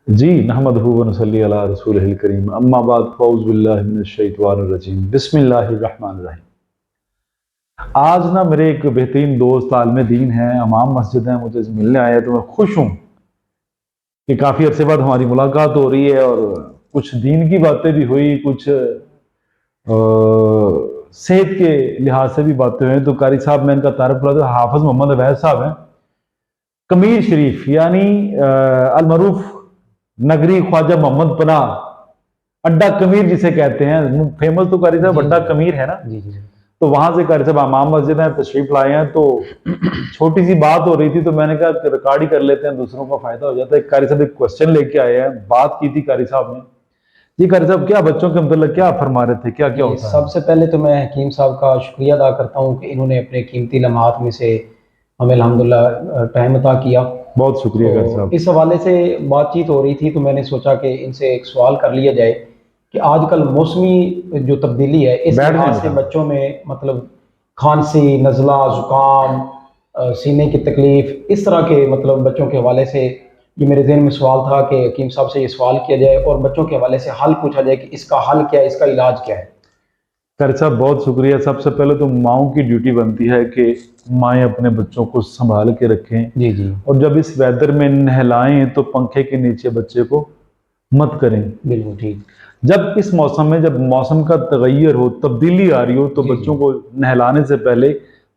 जी नहमदहु व नसल्ली अला रसूलिहिल करीम अम्मा बाद फ़ौज़ बिल्लाहि मिनश शैतानिर रजीम बिस्मिल्लाहिर रहमानिर रहीम। आज ना मेरे एक बेहतरीन दोस्त आलिम दीन हैं, इमाम मस्जिद हैं, मुझे मिलने आए हैं, तो मैं खुश हूँ कि काफ़ी अरसे बाद हमारी मुलाकात हो रही है और कुछ दीन की बातें भी हुई, कुछ सेहत के लिहाज से भी बातें हुई। तो कारी साहब, मैं इनका तारुफ करा दूं, हाफिज़ मोहम्मद अवैध साहब हैं, कमीर शरीफ यानी अलमरूफ नगरी ख्वाजा मोहम्मद पनाह अड्डा कमीर जिसे कहते हैं, फेमस तो कारी साहब जी अड्डा जी कमीर है ना। जी जी तो वहां से कारी साहब इमाम मस्जिद है, तशरीफ लाए हैं। तो छोटी सी बात हो रही थी, तो मैंने कहा कि रिकॉर्ड ही कर लेते हैं, दूसरों का फायदा हो जाता है। कारी साहब एक क्वेश्चन लेके आए हैं, बात की थी कारी साहब ने। जी कारी साहब, क्या बच्चों के मतलब क्या फरमा रहे थे, क्या क्या जी, होता है? सबसे पहले तो मैं हकीम साहब का शुक्रिया अदा करता हूँ कि इन्होंने अपने कीमती लम्हात में से हमें अल्हम्दुलिल्लाह टाइम अता किया। बहुत शुक्रिया कारी तो साहब। इस हवाले से बातचीत हो रही थी, तो मैंने सोचा कि इनसे एक सवाल कर लिया जाए कि आजकल मौसमी जो तब्दीली है, इस बैठ जाए लिहाज से बेटा। बच्चों में मतलब खांसी, नज़ला, ज़ुकाम, सीने की तकलीफ, इस तरह के मतलब बच्चों के हवाले से ये मेरे ज़हन में सवाल था कि हकीम साहब से ये सवाल किया जाए और बच्चों के हवाले से हल पूछा जाए कि इसका हल क्या है, इसका इलाज क्या है। कारी साहब बहुत शुक्रिया। सबसे पहले तो माओ की ड्यूटी बनती है कि माएँ अपने बच्चों को संभाल के रखें, जी जी, और जब इस वेदर में नहलाएं तो पंखे के नीचे बच्चे को मत करें। बिल्कुल ठीक। जब इस मौसम में, जब मौसम का तगैयर हो, तब्दीली आ रही हो, तो जी जी बच्चों को नहलाने से पहले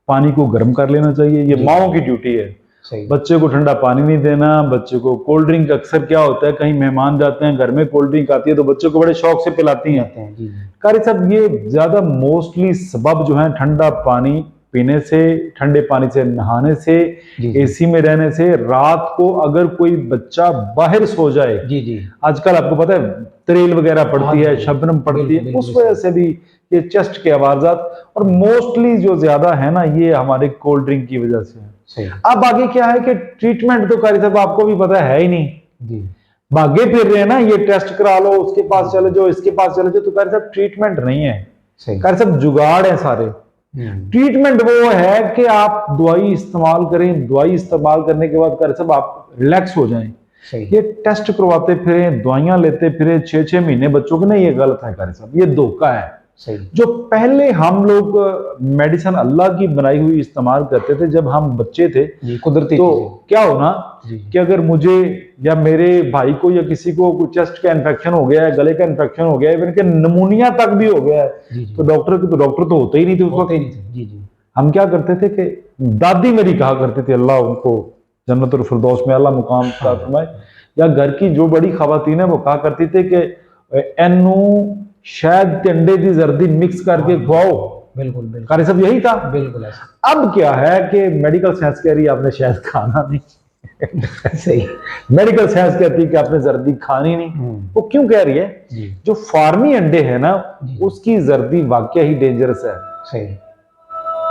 पानी को गर्म कर लेना चाहिए। ये जी जी, माओ की ड्यूटी है। सही। बच्चे को ठंडा पानी नहीं देना। बच्चे को कोल्ड ड्रिंक, अक्सर क्या होता है, कहीं मेहमान जाते हैं, घर में कोल्ड ड्रिंक आती है तो बच्चे को बड़े शौक से पिलाती हैं। पिलाते हैं, जी जी कारी साहब, ये ज्यादा मोस्टली सबब जो है ठंडा पानी पीने से, ठंडे पानी से नहाने से, जी जी एसी में रहने से। रात को अगर कोई बच्चा बाहर सो जाए, जी जी, आजकल आपको पता है त्रेल वगैरह हाँ पड़ती जी है, जी, शबनम पड़ती बिल्कुल है, बिल्कुल उस वजह सही। से भी ये चेस्ट के आवाजात, और मोस्टली जो ज्यादा है ना, ये हमारे कोल्ड ड्रिंक की वजह से है। सही। अब आगे क्या है कि ट्रीटमेंट तो कारी साहब आपको भी पता है ही नहीं। जी भागे फिर रहे हैं ना, ये टेस्ट करा लो, उसके जी पास चले जी, जाओ, इसके पास चले जाओ, तो कारी साहब ट्रीटमेंट नहीं है। सही। कारी साहब जुगाड़ है सारे। हम्म, ट्रीटमेंट वो है कि आप दवाई इस्तेमाल करें, दवाई इस्तेमाल करने के बाद कारी साहब आप रिलैक्स हो जाएं। सही। ये टेस्ट करवाते फिरे, दवाइयां लेते फिरे 6-6 महीने बच्चों के, नहीं, ये गलत है कारी साहब, ये धोखा है। सही। जो पहले हम लोग मेडिसिन अल्लाह की बनाई हुई इस्तेमाल करते थे जब हम बच्चे थे, जी, कुदरती तो चीजें। क्या होना जी कि अगर मुझे या मेरे भाई को या किसी को चेस्ट का इन्फेक्शन हो गया है, गले का इन्फेक्शन हो गया है, इवन के निमोनिया तक भी हो गया है, जी तो जी, डॉक्टर तो होते ही नहीं थे उस होते ही वक्त। नहीं थे। जी जी, हम क्या करते थे कि दादी मेरी कहा करती थी, अल्लाह उनको जन्नतुल फिरदौस में अल्लाह मुकाम अता हाँ फरमाए, या घर की जो बड़ी खवातीन है वो कहा करती थी कि एनू शहद के अंडे की जर्दी मिक्स हाँ करके जी, खुआओ। बिल्कुल बिल्कुल। कारी सब यही था। बिल्कुल ऐसा। अब क्या है कि मेडिकल साइंस कह रही है आपने शहद खाना नहीं। सही। मेडिकल साइंस कहती है कि आपने जर्दी खानी नहीं। वो क्यों कह रही है? जी जो फार्मी अंडे है ना, जी जी, उसकी जर्दी वाकई ही डेंजरस है। सही।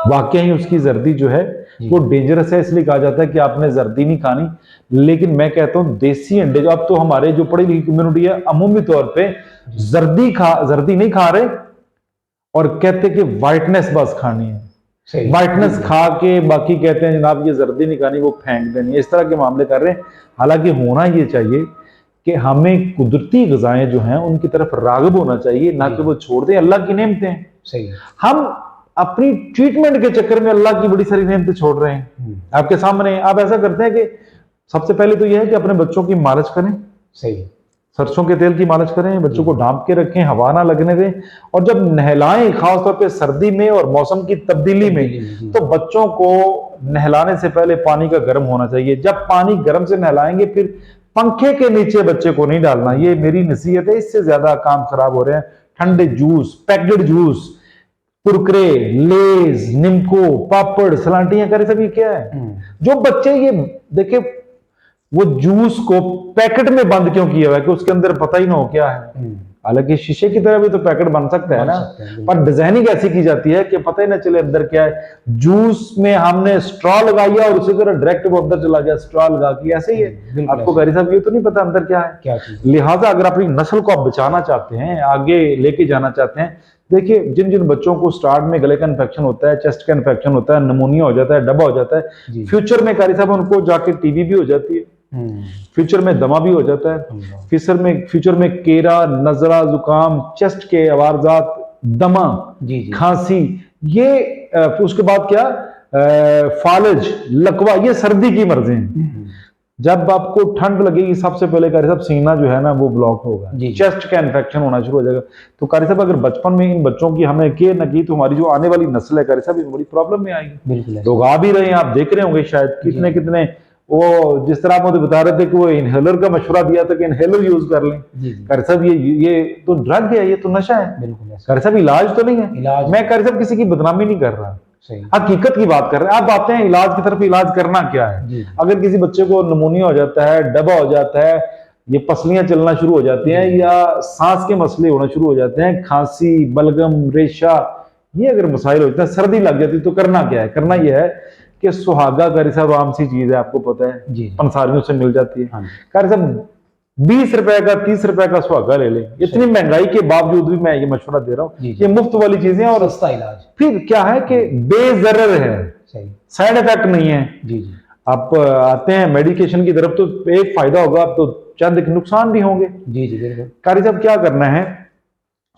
वाकई ही उसकी जर्दी जो है जी वो डेंजरस है, इसलिए कहा जाता है कि आपने जर्दी नहीं खानी। लेकिन मैं कहता हूं देसी अंडे, जो अब तो हमारे जो पढ़ी लिखी कम्युनिटी है अमूमी तौर पे जी, जर्दी नहीं खा रहे, और कहते कि वाइटनेस बस खानी है। सही। वाइटनेस बिल्कुल खा के बाकी कहते हैं जनाब ये जर्दी नहीं खानी, वो फेंक देनी है, इस तरह के मामले कर रहे हैं। हालांकि होना ये चाहिए कि हमें कुदरती गजाएं जो हैं उनकी तरफ रागब होना चाहिए, ना जी कि जी, वो छोड़ दें अल्लाह की नेमतें हैं। सही। हम अपनी ट्रीटमेंट के चक्कर में अल्लाह की बड़ी सारी नेमतें छोड़ रहे हैं। आपके सामने आप ऐसा करते हैं कि सबसे पहले तो यह है कि अपने बच्चों की मालिश करें, सही। सरसों के तेल की मालिश करें, जी बच्चों को जी ढांप के रखें, हवा ना लगने दें। और जब नहलाएं, खासतौर पे सर्दी में और मौसम की तब्दीली में, तब्दीली में, जी तो बच्चों को नहलाने से पहले पानी का गर्म होना चाहिए। जब पानी गर्म से नहलाएंगे, फिर पंखे के नीचे बच्चे को नहीं डालना, ये मेरी नसीहत है। इससे ज्यादा काम खराब हो रहे हैं। ठंडे सही। जूस, पैकेट जूस, कुरकुरे, लेज, निम्को, पापड़, सलांटियां करे, सब ये क्या है? जो बच्चे ये देखे, वो जूस को पैकेट में बंद क्यों किया हुआ है कि उसके अंदर पता ही ना हो क्या है। हालांकि शीशे की तरह भी तो पैकेट बन सकता है बन ना, सकते हैं, पर बिल्कुल। डिजाइनिंग ऐसी की जाती है कि पता ही ना चले अंदर क्या है। जूस में हमने स्ट्रॉ लगाई और उसी तरह डायरेक्ट वो अंदर चला गया, स्ट्रॉ लगा के, ऐसे ही है। बिल्कुल आपको ऐसे कारी ही। साहब ये तो नहीं पता अंदर क्या है। क्या चीज़ है? लिहाजा अगर अपनी नस्ल को आप बचाना चाहते हैं, आगे लेके जाना चाहते हैं, देखिए जिन जिन बच्चों को स्टार्ट में गले का इन्फेक्शन होता है, चेस्ट का इन्फेक्शन होता है, निमोनिया हो जाता है, डबा हो जाता है, जी फ्यूचर में कारी साहब उनको जाके टीबी भी हो जाती है। फ्यूचर में दमा भी हो जाता है, फ्यूचर में केरा, नजला, जुकाम, चेस्ट के अवारजात, दमा, खांसी, ये उसके बाद क्या, फालज, लकवा, ये सर्दी की मर्जें हैं। जब आपको ठंड लगेगी सबसे पहले कारी साहब सीना जो है ना वो ब्लॉक होगा, चेस्ट का इन्फेक्शन होना शुरू हो जाएगा। तो कारी साहब अगर बचपन में इन बच्चों की हमने केयर न की तो हमारी जो आने वाली नस्ल है कारी साहब ये बड़ी प्रॉब्लम में आएगी। लोग आ भी रहे हैं, आप देख रहे होंगे शायद कितने कितने, वो जिस तरह आप मुझे बता रहे थे कि वो इनहेलर का मशवरा दिया था कि इनहेलर यूज कर लें। कारी साहब ये तो ड्रग है, ये तो नशा है। कारी साहब इलाज तो नहीं है। मैं कारी साहब किसी की बदनामी नहीं कर रहा, हकीकत की बात कर रहे हैं। अब आते हैं इलाज की तरफ। इलाज करना क्या है? अगर किसी बच्चे को निमोनिया हो जाता है, डबा हो जाता है, ये पसलियां चलना शुरू हो जाती हैं, या सांस के मसले होना शुरू हो जाते हैं, खांसी, बलगम, रेशा, ये अगर मसाइल होते हैं, सर्दी लग जाती है, तो करना क्या है? करना यह है कि सुहागा कारी साहब आम सी चीज है, आपको पता है, पंसारियों से मिल जाती है। कारी साहब 20 रुपए का 30 रुपए का सुहागा ले लें। इतनी महंगाई के बावजूद भी मैं ये मशवरा दे रहा हूँ, ये मुफ्त वाली चीजें और सस्ता इलाज। फिर क्या है कि बेजरर है, साइड इफेक्ट नहीं है। आप आते हैं मेडिकेशन की तरफ तो एक फायदा होगा, आप तो चंद नुकसान भी होंगे। कारी साहब क्या करना है,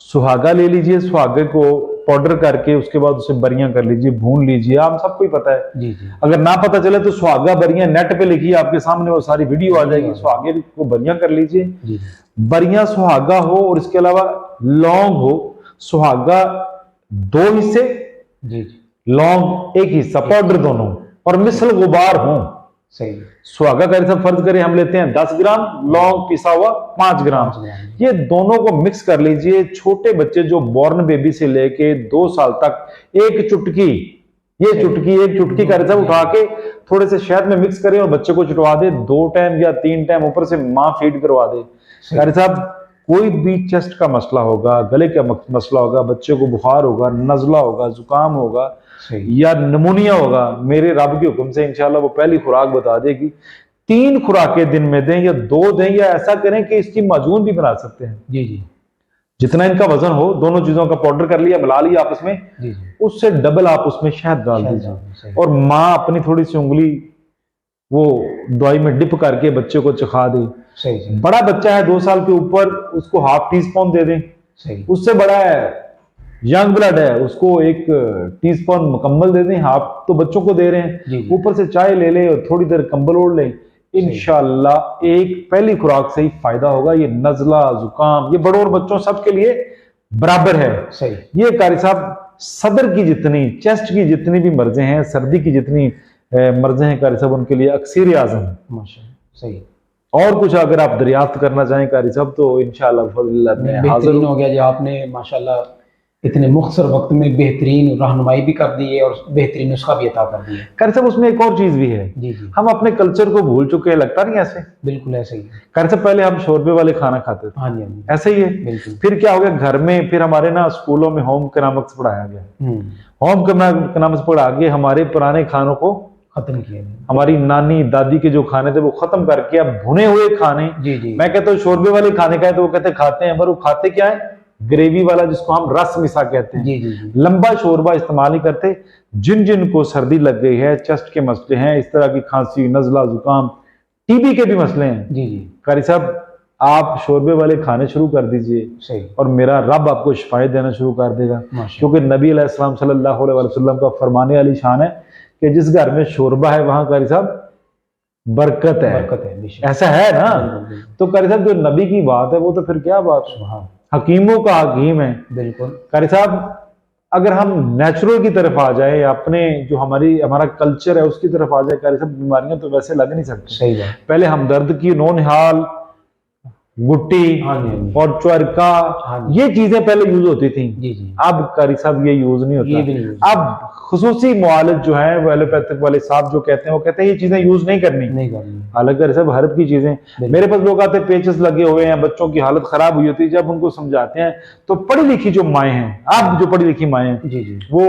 सुहागा ले लीजिए, सुहागे को पाउडर करके उसके बाद उसे बरियां कर लीजिए, भून लीजिए। आप सबको ही पता है। अगर ना पता चले तो सुहागा बरियां नेट पे लिखिए, आपके सामने वो सारी वीडियो आ जाएगी। सुहागे को बरियां कर लीजिए, बरियां सुहागा हो और इसके अलावा लौंग हो। सुहागा 2 हिस्से, लौंग 1 हिस्सा, पाउडर दोनों, और मिसल गुबार हो। सही। सुहागा का सब फर्ज करें हम लेते हैं 10 ग्राम, लौंग पिसा हुआ 5 ग्राम, ये दोनों को मिक्स कर लीजिए। छोटे बच्चे जो बॉर्न बेबी से लेके 2 साल तक एक चुटकी, एक चुटकी का सब उठा के थोड़े से शहद में मिक्स करें और बच्चे को चुटवा दे। 2 टाइम या 3 टाइम ऊपर से माँ फीड करवा दे। कारी साहब कोई भी चेस्ट का मसला होगा, गले का मसला होगा, बच्चे को बुखार होगा, नजला होगा, जुकाम होगा या निमोनिया होगा, मेरे रब के हुक्म से इंशाल्लाह वो पहली खुराक बता देगी। 3 खुराकें दिन में दें या 2 दें, या ऐसा करें कि इसकी माजून भी बना सकते हैं। जितना इनका वजन हो, दोनों चीजों का पाउडर कर लिया, मिला लिया आपस में, उससे डबल आप उसमें शहद डाल दीजिए और माँ अपनी थोड़ी सी उंगली वो दवाई में डिप करके बच्चे को चखा दे। बड़ा बच्चा है 2 साल के ऊपर, उसको ½ टीस्पून दे दें। उससे बड़ा है, यंग ब्लड है, उसको 1 टीस्पून मुकम्मल दे दें। हाफ तो बच्चों को दे रहे हैं, ऊपर से चाय ले लें और थोड़ी देर कंबल ओढ़ लें। इंशाल्लाह एक पहली खुराक से ही फायदा होगा। ये नजला, जुकाम, ये बड़ों और बच्चों सबके लिए बराबर है। ये कारी साहब सदर की जितनी, चेस्ट की जितनी भी मर्जें हैं, सर्दी की जितनी मर्जें हैं कारी साहब, उनके लिए अक्सर आज़म है। और कुछ अगर आप दरियाफ्त करना चाहें कारी साहब तो इंशाल्लाह बेहतरीन हो गया जी। आपने माशाल्लाह इतने मुख्तसर वक्त में बेहतरीन रहनुमाई भी कर दी है और बेहतरीन नुस्खा भी अता कर दिया है। कारी साहब उसमें एक और चीज भी है, हम अपने कल्चर को भूल चुके हैं, लगता नहीं ऐसे? बिल्कुल ऐसे ही कारी साहब पहले हम शोरबे वाले खाना खाते थे। हाँ जी, ऐसे ही है। फिर क्या हो गया, घर में फिर हमारे ना स्कूलों में होम इकोनॉमिक्स पढ़ाया गया। होम इकोनॉमिक्स पढ़ा के हमारे पुराने खानों को खत्म किया। हमारी नानी दादी के जो खाने थे वो खत्म करके अब भुने हुए खाने, मैं कहता हूँ शोरबे वाले खाने का है तो वो कहते खाते हैं, पर वो खाते क्या है, ग्रेवी वाला, जिसको हम रस मिसा कहते हैं। लंबा शोरबा इस्तेमाल नहीं करते। जिन जिन को सर्दी लग गई है, चेस्ट के मसले हैं, इस तरह की खांसी, नजला, जुकाम, टीबी के भी मसले हैं, कारी साहब आप शोरबे वाले खाने शुरू कर दीजिए और मेरा रब आपको शिफायत देना शुरू कर देगा। क्योंकि नबी अलैहिस्सलाम सल्लल्लाहु अलैहि वसल्लम का फरमाने वाली शान है कि जिस घर में शोरबा है वहां कारी साहब बरकत है। ऐसा है ना? तो कारी साहब जो नबी की बात है वो तो फिर क्या बात है, हकीमों का हकीम है। बिल्कुल कारी साहब, अगर हम नेचुरल की तरफ आ जाए, अपने जो हमारा कल्चर है उसकी तरफ आ जाए कारी साहब, बीमारियां तो वैसे लग नहीं सकती। सही है। पहले हमदर्द की नौनिहाल, गुट्टी और चरका, ये चीजें पहले यूज होती थी। अब कारी साहब ये यूज नहीं होता। अब खुसूसी मुआलिज जो है वो एलोपैथिक वाले साहब जो कहते हैं, वो कहते हैं ये चीजें यूज नहीं करनी। हालांकि सब हर्ब की चीजें। मेरे पास लोग आते हैं पेचेस लगे हुए हैं, बच्चों की हालत खराब हुई होती है, जब उनको समझाते हैं तो पढ़ी लिखी जो माएँ हैं, अब जो पढ़ी लिखी माएँ हैं वो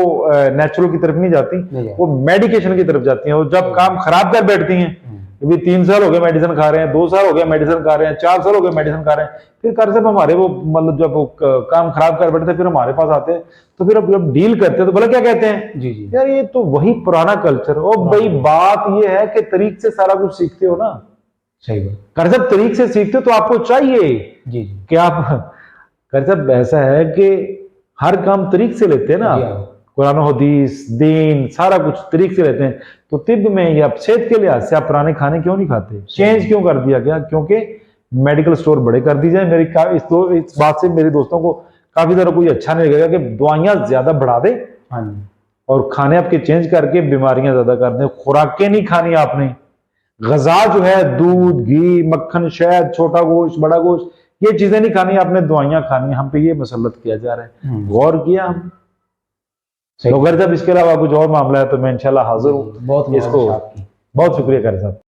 नेचुरल की तरफ नहीं जाती, वो मेडिकेशन की तरफ जाती हैं। वो जब काम खराब कर बैठती हैं, अभी 3 साल हो गए मेडिसिन खा रहे हैं, 2 साल हो गए मेडिसिन खा रहे हैं, 4 साल हो गए मेडिसिन खा रहे हैं, फिर कर साहब हमारे वो मतलब जब वो काम खराब कर बैठते फिर हमारे पास आते हैं, तो फिर अब जब डील करते हैं तो बोला क्या कहते हैं, यार ये तो वही पुराना कल्चर। और भाई बात ये है कि तरीक से सारा कुछ सीखते हो ना। सही बात। कारी साहब तरीक से सीखते हो तो आपको चाहिए जी जी कि आप, कारी साहब ऐसा है कि हर काम तरीक से लेते हैं ना, जी हाँ। कुरान हदीस दीन सारा कुछ तरीक से लेते हैं। तो तिब में या सेहत के लिहाज से आप पुराने खाने क्यों नहीं खाते, चेंज क्यों कर दिया गया? क्योंकि मेडिकल स्टोर बड़े कर दी जाए। इस बात से मेरे दोस्तों को काफी ज्यादा कोई अच्छा नहीं लगेगा कि दवाइयां ज्यादा बढ़ा दे हाँ जी और खाने आपके चेंज करके बीमारियां ज्यादा कर दें। खुराकें नहीं खानी आपने, गजा जो है दूध घी मक्खन शहद छोटा गोश्त बड़ा गोश्त ये चीजें नहीं खानी, आपने दवाइयां खानी। हम पे ये मसलत किया जा रहा है, गौर किया हम? सही। तो अगर जब इसके अलावा कुछ और मामला है तो मैं इंशाल्लाह हाजिर हूँ बहुत इसको। मुबारक आपकी। बहुत शुक्रिया कर साहब।